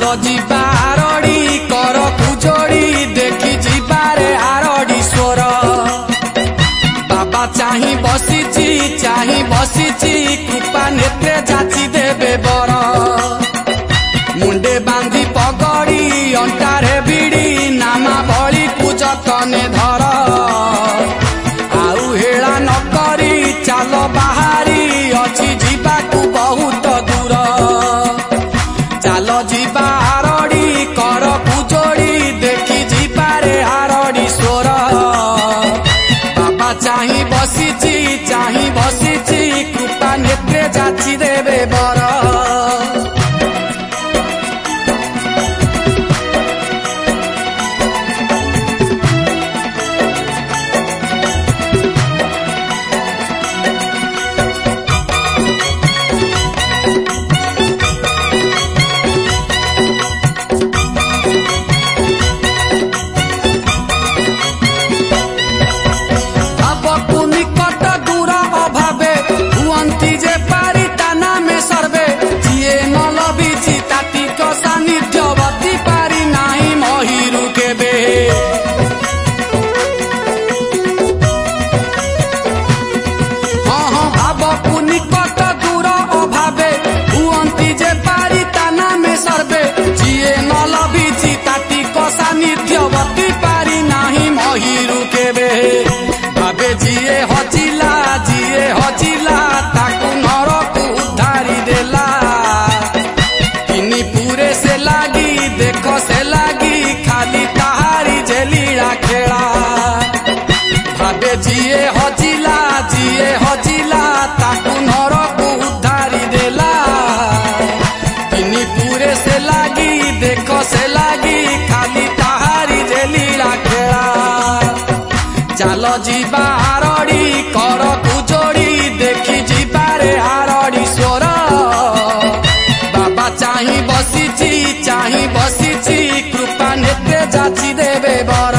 ଚାଲ ଯିବା ଆରଡି କରକୁ ଯୋଡି ଦେଖି ଯିବାରେ ଆରଡି ସ୍ୱର। ବାବା ଚାହିଁ ବସିଛି କୃପା ନେତ୍ରେ ଯାଚି ଦେବେ ବର। ମୁଣ୍ଡେ ବାନ୍ଧି ପଗଡି ଅଣ୍ଟାରେ ଭିଡି ନାମା ବଳିକୁ ଯତନେ ଧର। ଆଉ ହେଳା ନ କରି ଚାଲ ବାହାରି ଅଛି ଯିବାକୁ ବହୁତ ଦୂର। ଚାଲ ଯିବା ଆରଡି କରକୁ ଯୋଡି ଦେଖି ଯିବାରେ ଆରଡି ସ୍ୱର। ବାବା ଚାହିଁ ବସିଛି କୃପା ନେତ୍ରେ ଯାଚି ଦେବେ ବର। ଭାବେ ଯିଏ ହଜିଲା ତାକୁ ନରକୁ ଉଦ୍ଧାରି ଦେଲା। ତିନି ପୁରେ ସେ ଲାଗି ଦେଖ ସେ ଲାଗି ଖାଲି ତାହାରି ଝେଲିଳା ଖେଳା। ଭାବେ ଯିଏ ହଜିଲା ତାକୁ ନରକୁ ଉଦ୍ଧାରି ଦେଲା। ତିନି ପୁରେ ସେ ଲାଗି ଦେଖ ସେ ଲାଗି ଖାଲି ତାହାରି ଝେଲିଳା ଖେଳା। ଚାଲ ଯିବା ଆରଡି କରକୁ ଯୋଡି ଦେଖି ଯିବାରେ ଆରଡି ସ୍ୱର। ବାବା ଚାହିଁ ବସିଛି କୃପା ନେତ୍ରେ ଯାଚି ଦେବେ ବର।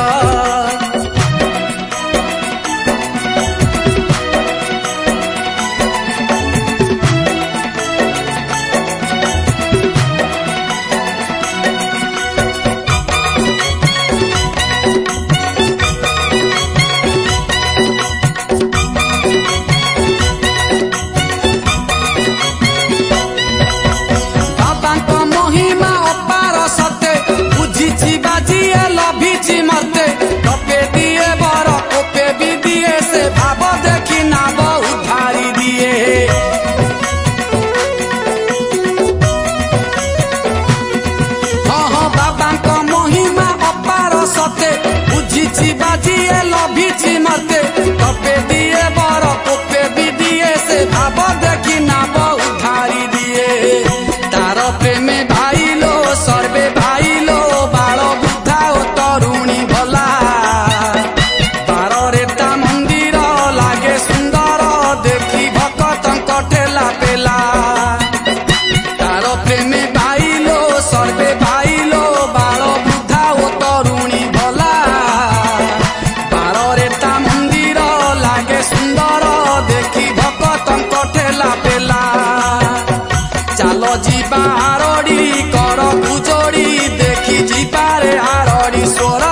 ଯିବା ଆରଡି କରକୁ ଯୋଡି ଦେଖି ଯିବାରେ ଆରଡି ସ୍ୱର।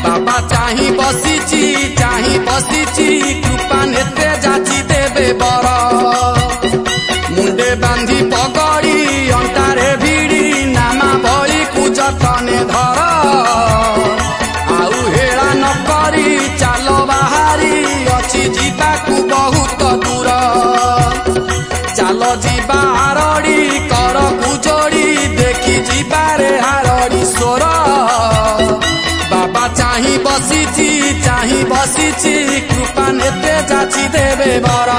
ବାବା ଚାହିଁ ବସିଛି କୃପା ନେତ୍ରେ ଯାଚି ଦେବେ ବର। ମୁଣ୍ଡେ ବାନ୍ଧି ପଗଡି ଅଣ୍ଟାରେ ଭିଡି ନାମା ବଳିକୁ ଯତନେ ଧର। ଆଉ ହେଳା ନ କରି ଚାଲ ବାହାରି ଅଛି ଯିବାକୁ ବହୁତ ଦୂର। ଚାଲ ଯିବା ଆରଡି କରକୁ ଯୋଡି ଦେଖି ଯିବାରେ ଆରଡି ସ୍ୱର। ବାବା ଚାହିଁ ବସିଛି କୃପା ନେତ୍ରେ ଯାଚି ଦେବେ ବର।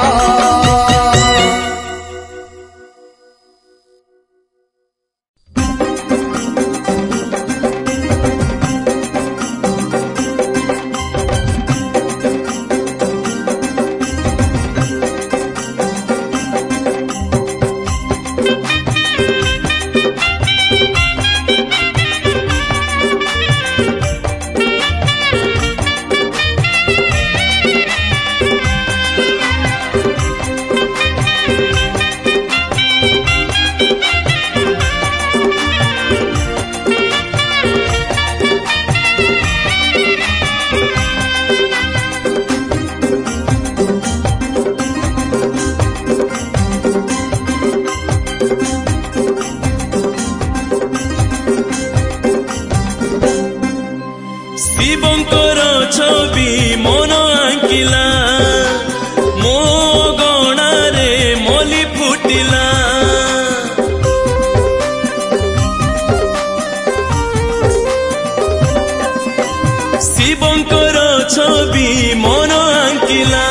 ছবি মন আঙ্কিলা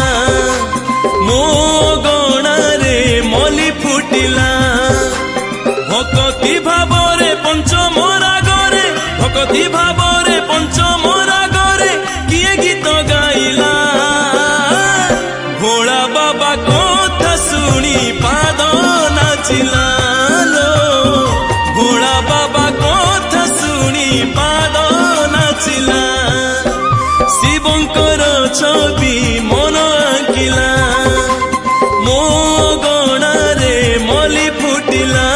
মো গণারে মলি ফুটিলা ভকতি ভাবরে পঞ্চমরা গরে ভকতি ভাবরে পঞ্চমরা গরে কিয়ে গীত গাইলা ভোলা বাবা কথা শুনি পাদ নাচিলা ভোলা বাবা কথা শুনি পাদ নাচিলা শিবঙ্কর ছবি মন আঁকিলা মো গণারে মলি ফুটিলা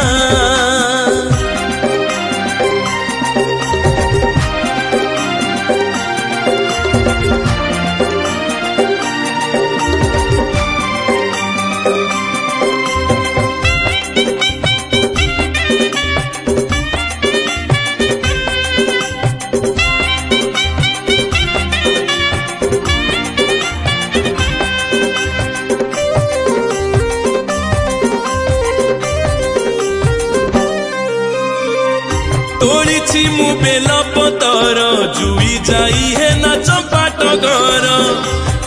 तोड़ीछि मु बेल पतर जुई जाई है ना चंपाट घर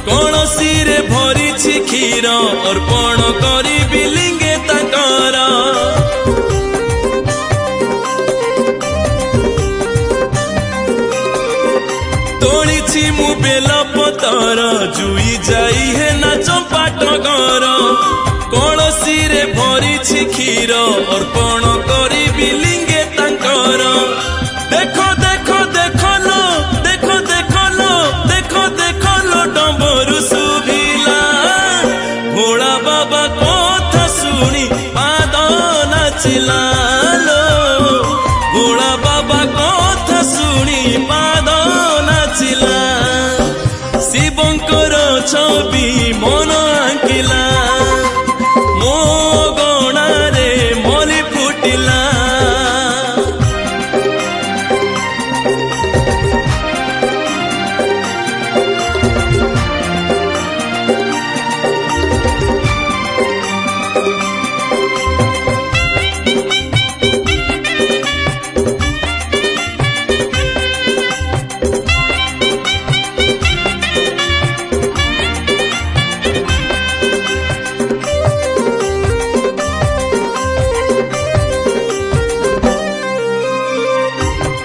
कौनसी रे भरी क्षीर अर्पण करी बिलिंगे ताकर तोड़ीछि मु बेल पतर जुई जाई है ना चंपाट घर कौनसी रे भरी क्षीर अर्पण करी बिलिंगे ताकर देखो देखो देखो लो देखो देखो लो देखो देखो लो डम्बरू सुभिला भोला बाबा कथा शुणी पाद नाचिला लो भोला बाबा कथा शुणी पाद नाचिला शिवंकर छवि मन आंकिला मो गणारे मली फुटिला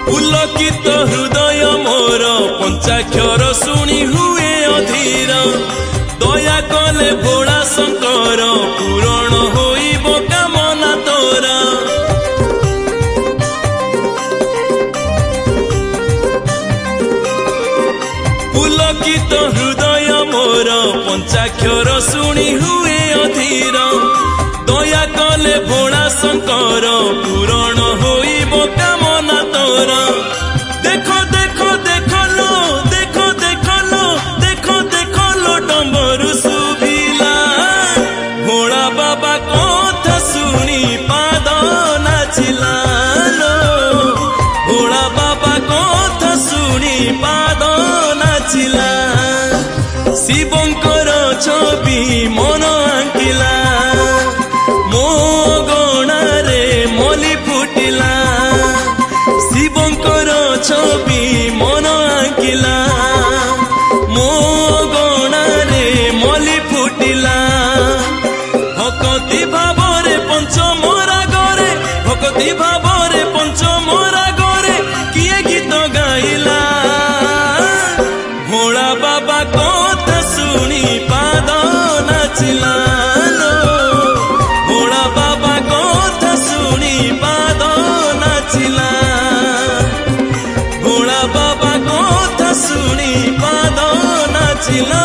पुलकित हृदय मोर पंचाक्षर शुणी हुए अधीर दया कले भोला शंकर पूरण होइब कामना तोर पुलकित हृदय मोर पंचाक्षर शुणी हुए अधीर दया कले भोला शंकर पूरण होइब कामना तोर देखो देखो देखो लो देखो देखो लो देखो देखो लो डम्बरू सुभिला भोला बाबा कथा शुणी पाद नाचिला लो भोला बाबा कथा शुणी पाद नाचिला शिवंकर छवि मन आंकिला मो गणारे मली फुटिला शिवंकर छवि मन आंकिला मो गणारे मली फुटिला भक्ति भावरे पंचमरा गरे भक्ति भावरे पंचमरा गरे किए गीत गाइला भोला बाबा कथा शुणी पाद नाचिला भोला बाबा कथा शुणी पाद नाचिला भोला बाबा कथा शुणी पाद नाचिला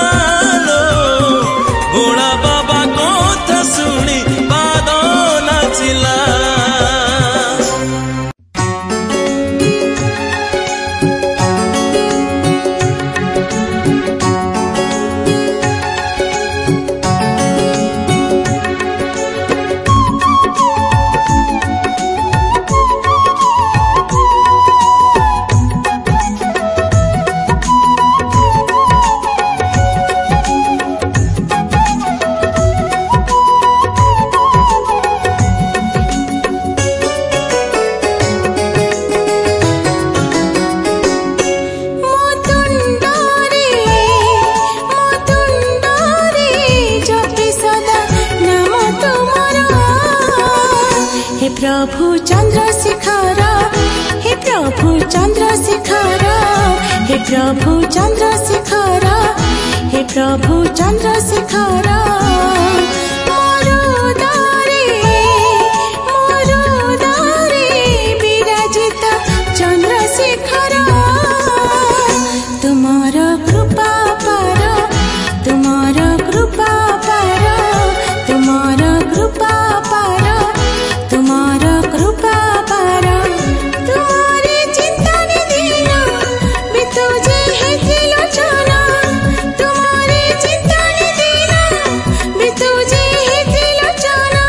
भोला बाबा कथा शुणी पाद नाचिला हे प्रभु चंद्रशेखर हे प्रभु चंद्रशेखर मोर उदरे विराजित चंद्रशेखर तुमार कृपा पार तुमार कृपा पार तुमार कृपा पार तुमार कृपा पार तुम्हारी चिंता निधीन भी तुझे है त्रिलोचना तुम्हारी चिंता निधीन भी तुझे है त्रिलोचना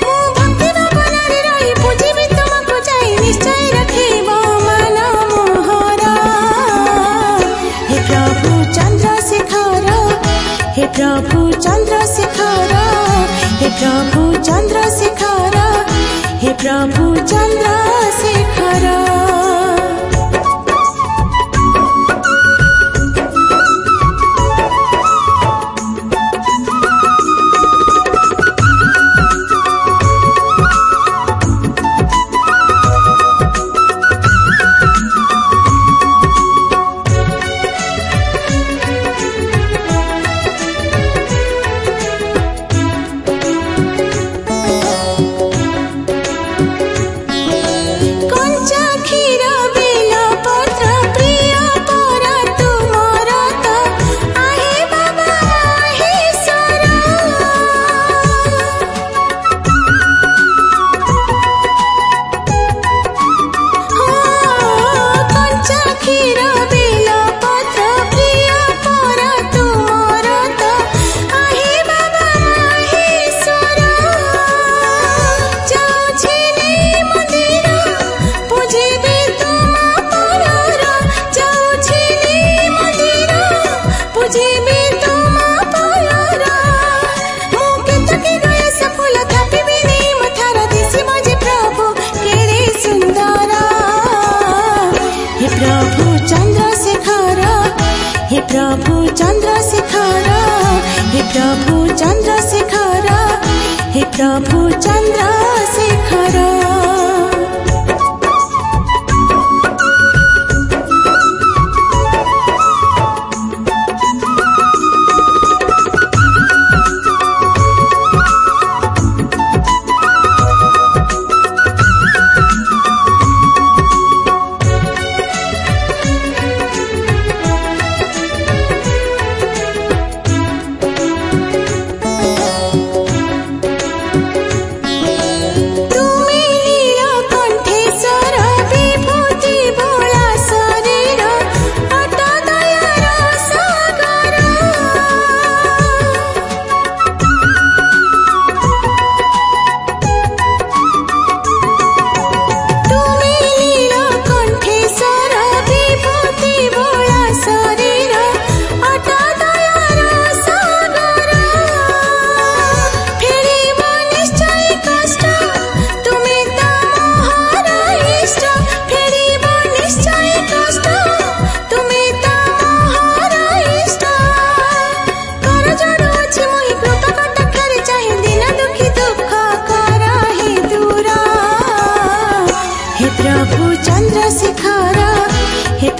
मु भक्ति भावनारे रही पूजिबी तुमको चाहि निश्चय रखिबो मन मोहरा हे प्रभु चंद्रशेखर हे प्रभु चंद्रशेखर हे प्रभु चंद्रशेखर हे प्रभु चंद्रशेखर प्रभु चंद्रशेखर हे प्रभु चंद्रशेखर हे प्रभु चंद्रशेखर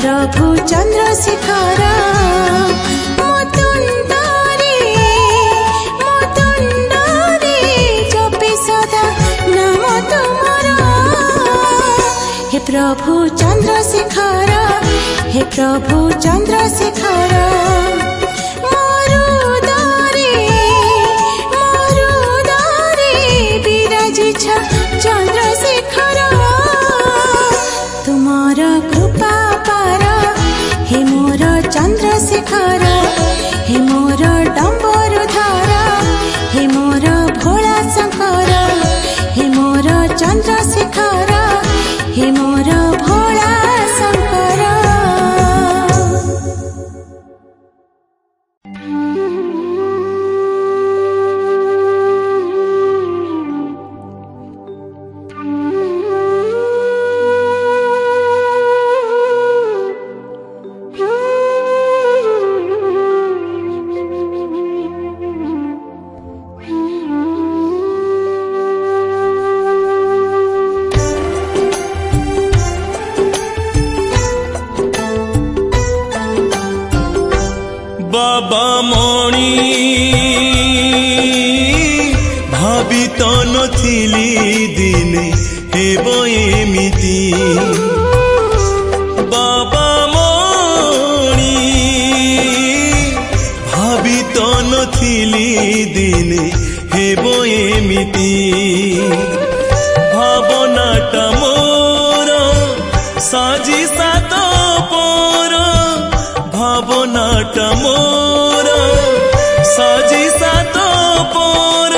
प्रभु चंद्रशेखर मुतुंडरे जपे सदा नाम तुमर हे प्रभु चंद्रशेखर हे प्रभु चंद्रशेखर मोर उदरे विराजित चंद्रशेखर तुमार कृपा हे मोर चंद्रशेखर हे मोर डम्बरुधर हे मोर भोला शंकर हे मोर चंद्रशेखर हे मोर भोला शंकर बाबा मणि भाभी तो नथिली दिने हेब एमिति बाबा मणि भाभी तो नथिली दिने हेब एमिति भावनाटा मोर साजी सात पर भावनाटा मोर साजी सात पर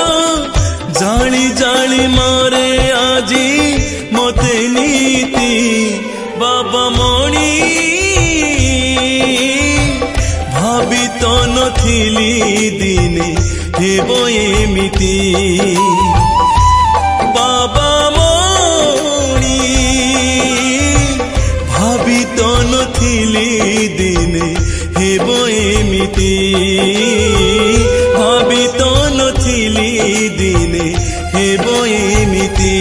जाली जाली मारे आजी मते नीति बाबा मणि भाभी तो नथिली दिने हेब एमिति बाबा मणि भाभी तो नथिली दिने हेब एमिति भाभी तो नथिली दिने हेब एमिति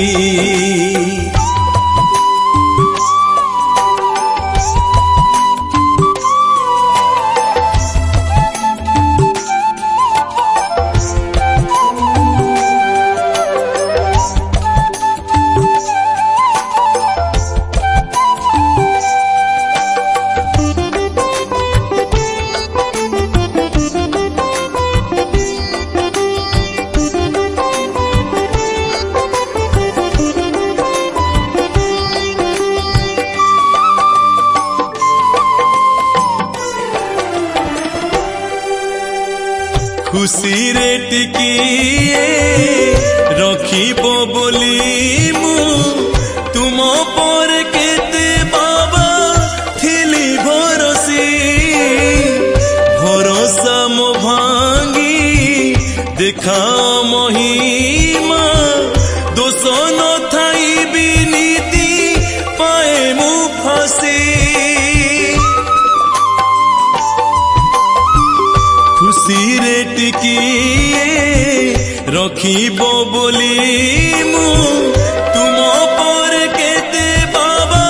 खुशी रे टिकिए रखिब बोली मु तुम पर केते बाबा थिली भरोसी भरोसा मो भांगी देखा महिमा दोष न थाई भी नीति पाए मु फसी खुशी रे टिकिए रखिब बोली मु तुम पर केते बाबा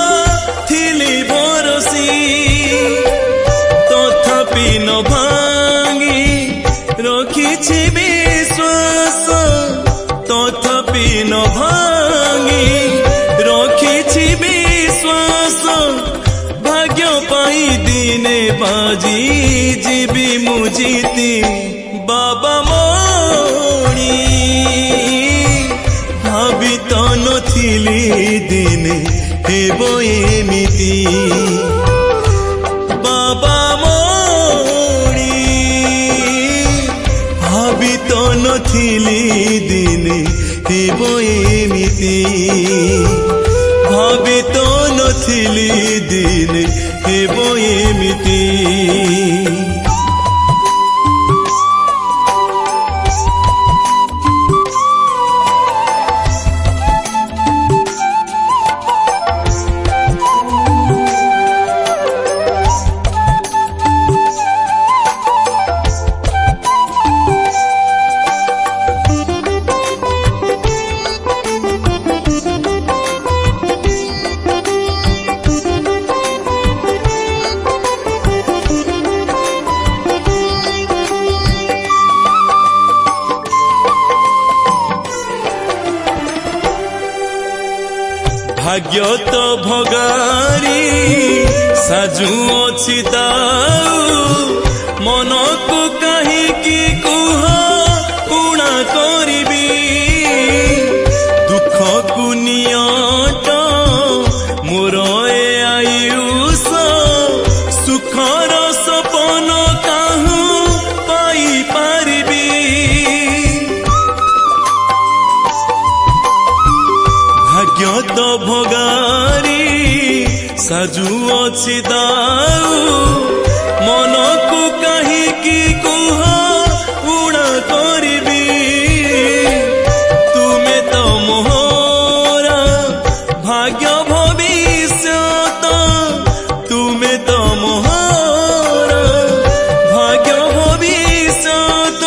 थिली भरोसी तथापि न भांगी रखिछि विश्वास तथापि न भांगी रखिछि विश्वास भाग्य पाई दिने बाजी जीवी मुझीती बाबा मणि भाभी तो नथिली दिने हेब एमिति बाबा मणि भाभी तो नथिली दिने हेब एमिति भाभी तो नथिली दिने हेब एमिति भाग्य तो भगारी साजू अछि दाऊ मन को कहीं की कुह उणा करिबी दुख को नियट मोर ए आयुष सुखर सपन काहू पाई पारिबी भाग्य तो भगारी साजू अछि दाऊ मन को कहीं की कुह उणा करिबी तुमे तो मोहरा भाग्य भविष्यत तुमे तो मोहरा भाग्य भविष्यत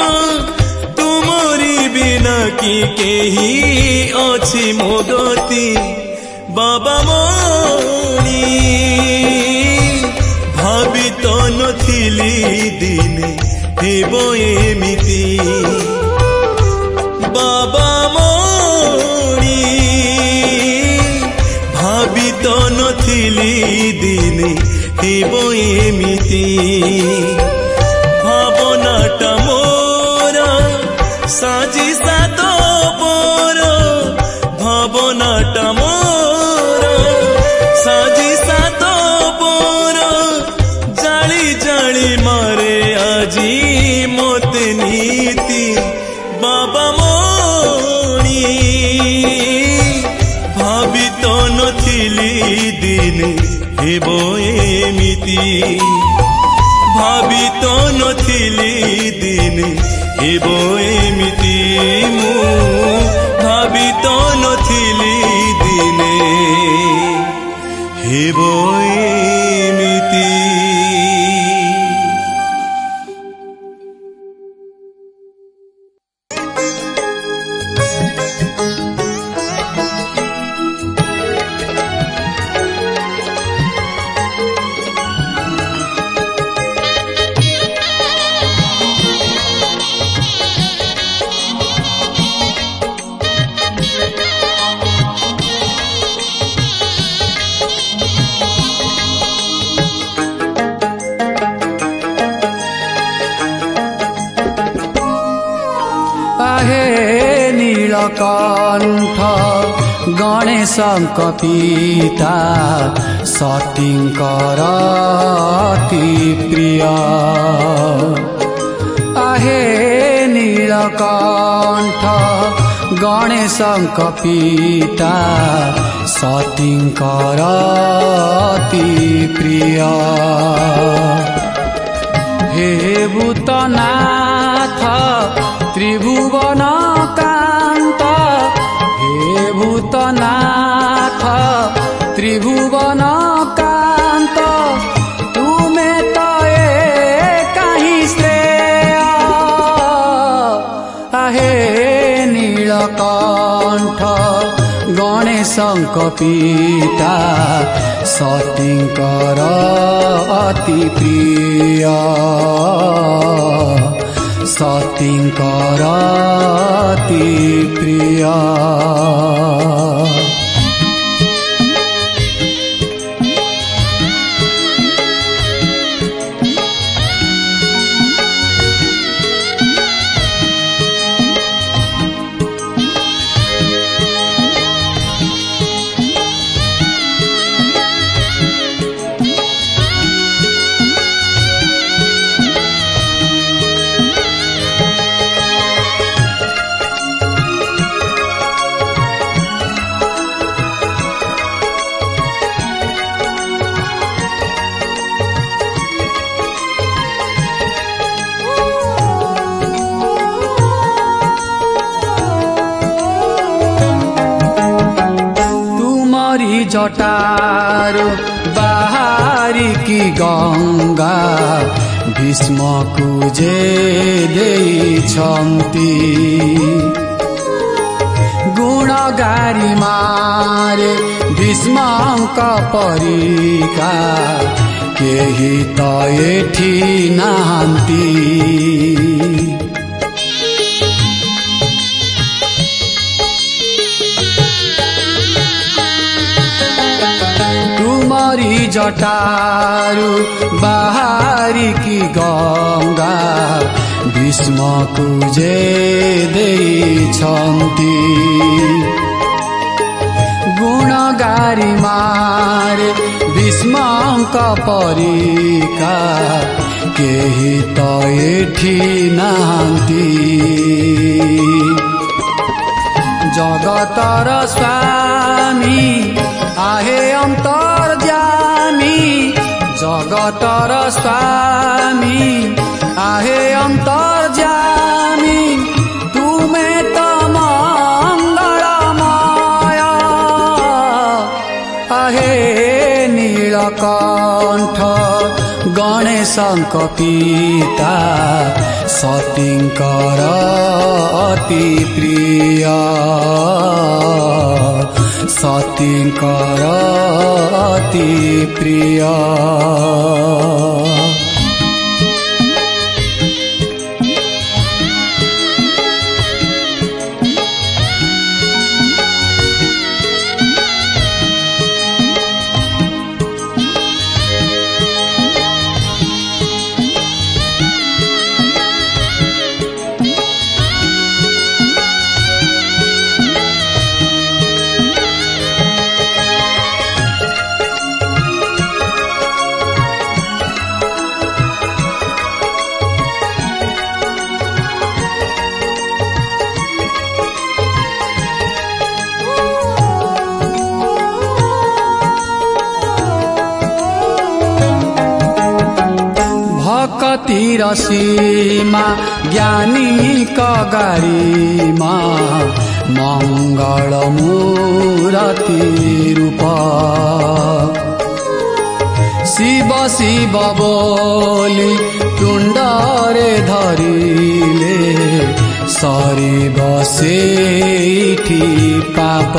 तुमरी बिना की केही अछि मो गति बाबा मणि भाभी तो ତ ନଥିଲି ଦିନେ ହେବ ଏମିତି ବାବା ମଣି ଭାବି ତ ନଥିଲି ଦିନେ ହେବ ଏମିତି ଭାବନାଟା ମୋର ସାଜି ସାତ ପର ଭାବନାଟା ମୋର ସାଜି ସାତ ପର ଜାଳି ଜାଳି ମାରେ ଆଜି ମତେ ନୀତି ବାବା ମଣି ଭାବି ତ ନଥିଲି ଦିନେ ହେବ ଏମିତି ଭାବି ତ ନଥିଲି ଦିନେ ହେବ ଏମିତି ମୁଁ ଭାବି ତ ନଥିଲି ଦିନେ ହେବ ଏମିତି नीलकण्ठ गणेशଙ୍କ पिता सतीଙ୍କର अति प्रिय आहे नीलकण्ठ गणेशଙ୍କ पिता सतीଙ୍କର अति प्रिय हे भूतनाथ त्रिभुवन कांत हे भूतनाथ त्रिभुवन कांत तुमे तो कहीं श्रेय आहे नीलकण्ठ गणेशଙ୍କ पिता सतीଙ୍କର अति प्रिय सतीଙ୍କର अति प्रिय जटारू बाहरी की गंगा भीष्मकु जे देइछन्ति गुणगारी मारे भीष्मଙ୍କ परिका केही त एठी नाहान्ति जटारू बाहरी की गंगा भीष्मकु जे देइछन्ति गुणगारी मारे भीष्मଙ୍କ परिका केही त एठी नाहान्ति जगतर स्वामी आहे अंतर्जामी जगतर स्वामी आहे अंतर्जामी तुमे तो मंगलमय आहे नीलकण्ठ गणेशଙ୍କ पिता सतीଙ୍କର अति प्रिय सतीଙ୍କର अति प्रिय भक्तिर सीमा ज्ञानी कगारीमा मंगल मूर्ति रूप शिव शिव बोली तुंडरे धरिले सरी बसेठी पाप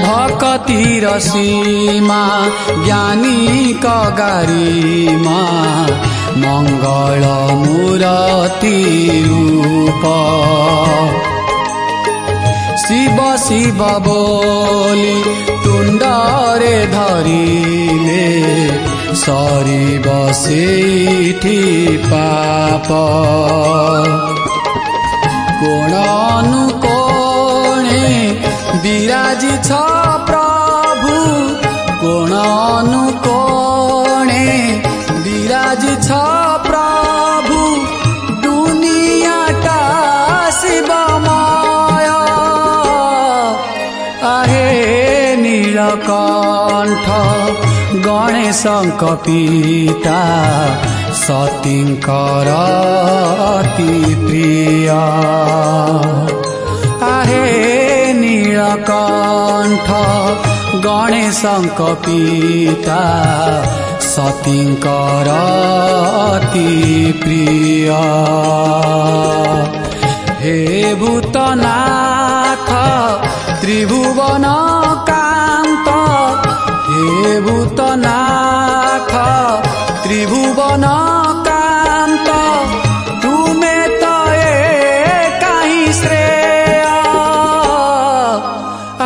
भक्तिर सीमा ज्ञानी कगारीमा मंगल मूर्ति रूप शिव शिव बोली तुंडरे धरिले सरी बसेठी पाप कोण अनुकोणे विराजी छ प्रभु कोण अनुकोणे विराजी छ प्रभु दुनियाटा शिवमय आहे नीलकंठ गणेशंक पिता सतींकर अति प्रिय आहे नीलकंठ गणेशंक पिता सतींकर अति प्रिय हे भूतनाथ त्रिभुवन कांत हे भूतनाथ त्रिभुवन कांत तुमे तो कहीं श्रेय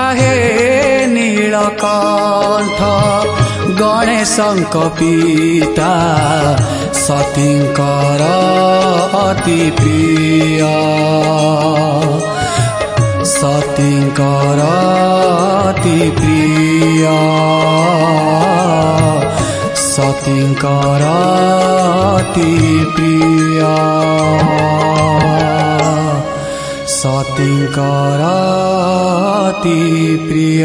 आहे नीलकंठ गणेशंक पिता सतींकर अति प्रिय सतींकर अति प्रिय सतींकर अति प्रिय सतींकर अति प्रिय।